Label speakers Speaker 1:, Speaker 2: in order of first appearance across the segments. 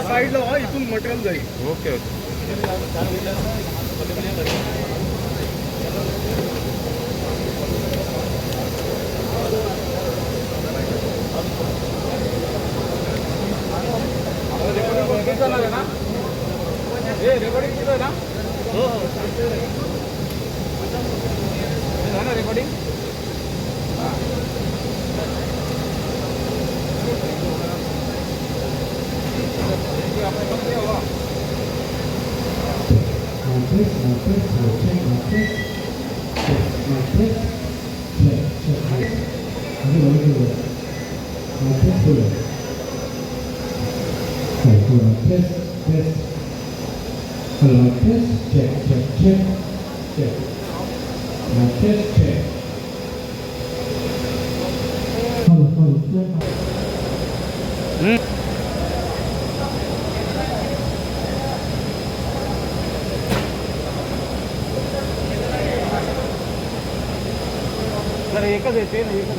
Speaker 1: साईडला व्हा, इथून मटेरियल जाईल.
Speaker 2: Okay okay.
Speaker 1: रेकॉर्डिंग कुठं आहे ना? हो हो ना रेकॉर्डिंग. सर एकच येते ना, एकच.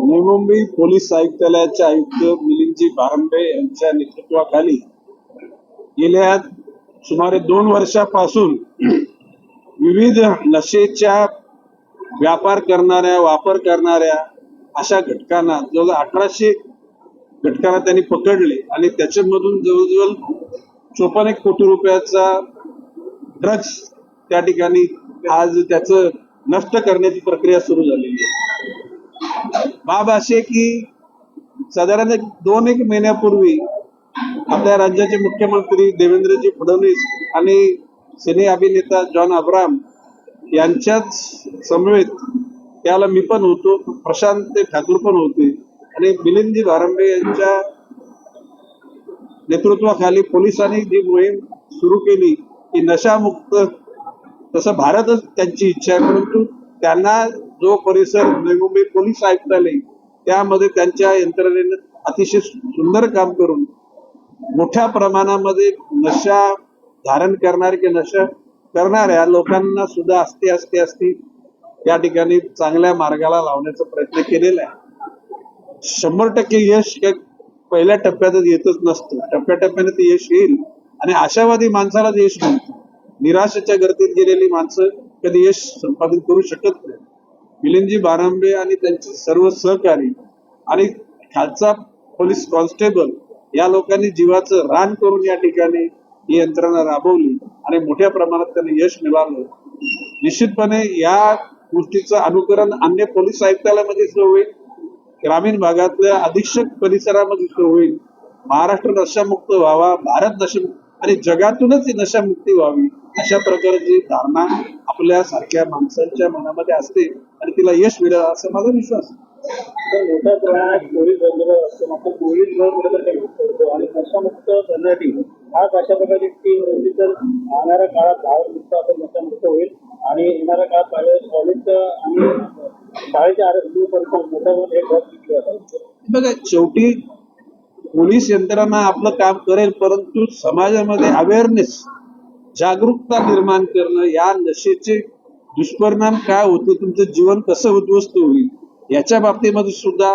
Speaker 3: नवी मुंबई पोलीस आयुक्तालयाचे आयुक्त मिलिंदजी भारंबे यांच्या नेतृत्वाखाली गेल्या सुमारे 2 वर्षापासून विविध नशेच्या व्यापार करणाऱ्या, वापर करणाऱ्या अशा घटकांना जवळजवळ 1800 घटकांना त्यांनी पकडले आणि त्याच्यामधून जवळजवळ 54 कोटी रुपयाचा ड्रग्ज त्या ठिकाणी आज त्याचं नष्ट करण्याची प्रक्रिया सुरू झालेली आहे. बाब असे की साधारण 2-1 महिन्यापूर्वी आपल्या राज्याचे मुख्यमंत्री देवेंद्रजी फडणवीस आणि सिने अभिनेता जॉन अब्राहम यांच्याच समवेत त्याला मी पण होतो, प्रशांत ठाकूर पण होते आणि मिलिंदजी भारंबे यांच्या नेतृत्वाखाली पोलिसांनी जी मोहीम सुरू केली की नशामुक्त, तसं भारतच त्यांची इच्छा आहे, परंतु त्यांना जो परिसर नवी मुंबई पोलीस आयुक्तालय त्यामध्ये त्यांच्या यंत्रणेने अतिशय सुंदर काम करून मोठ्या प्रमाणामध्ये नशा धारण करणारे किंवा नशा करणाऱ्या लोकांना सुद्धा असते या ठिकाणी चांगल्या मार्गाला लावण्याचा प्रयत्न केलेला आहे. 100% यश पहिल्या टप्प्यातच येतच नसतं, टप्प्याटप्प्याने ते यश येईल आणि आशावादी माणसालाच यश मिळतं. निराशेच्या गर्दीत गेलेली माणसं कधी यश संपादित करू शकत नाही. मिलिंदजी भारंबे आणि त्यांचे सर्व सहकारी आणि खालचा पोलीस कॉन्स्टेबल या लोकांनी जीवाचं रान करून या ठिकाणी ही यंत्रणा राबवली आणि मोठ्या प्रमाणात त्यांना यश मिळालं. निश्चितपणे या गोष्टीचं अनुकरण अन्य पोलीस आयुक्तालयामध्ये सुरू होईल, ग्रामीण भागातल्या अधीक्षक परिसरामध्ये सुरू होईल. महाराष्ट्र नशामुक्त व्हावा, भारत नशामुक्त आणि जगातूनच ही नशामुक्ती व्हावी अशा प्रकारची धारणा आपल्या सारख्या माणसांच्या मनामध्ये असते आणि तिला यश मिळेल असा माझा विश्वास आहे.
Speaker 4: मोठ्या प्रमाणात पोलीस बंदोबस्त असतो, मात्र पोलीस करतो आणि नशामुक्त करण्यासाठी आज अशा प्रकारची टीम होती तर येणाऱ्या काळात भारत मुक्त आपण नशामुक्त होईल आणि येणाऱ्या काळात पाहिलं कॉलेजचं आणि शाळेच्या आरोग्य परिसर मोठ्या एक गट विकले जातात.
Speaker 3: बघा, शेवटी पोलीस यंत्रणा आपलं काम करेल, परंतु समाजामध्ये अवेअरनेस, जागरूकता निर्माण करणं, या नशेचे दुष्परिणाम काय होते, तुमचं जीवन कसं उद्ध्वस्त होईल याच्या बाबतीमध्ये सुद्धा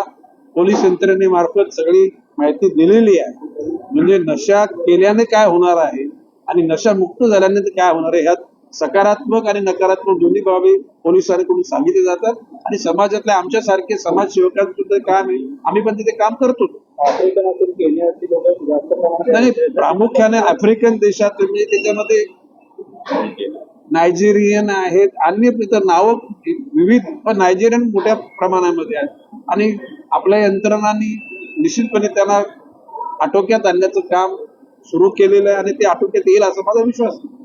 Speaker 3: पोलीस यंत्रणेमार्फत सगळी माहिती दिलेली आहे. म्हणजे नशा केल्याने काय होणार आहे आणि नशा मुक्त झाल्याने काय होणार आहे, ह्यात सकारात्मक आणि नकारात्मक दोन्ही बाबी पोलिसांकडून सांगितले जातात. आणि समाजातल्या आमच्यासारखे समाजसेवकांचं सुद्धा काम आहे, आम्ही पण तिथे काम करतो.
Speaker 4: आफ्रिकन असेल, केनिया असतील लोक जास्त प्रमाणात
Speaker 3: आणि प्रामुख्याने आफ्रिकन देशात म्हणजे त्याच्यामध्ये नायजेरियन आहेत, अन्य इतर नावं विविध, पण नायजेरियन मोठ्या प्रमाणामध्ये आहेत. आणि आपल्या यंत्रणांनी निश्चितपणे त्यांना आटोक्यात आणण्याचं काम सुरू केलेलं आहे आणि ते आटोक्यात येईल असा माझा विश्वास आहे.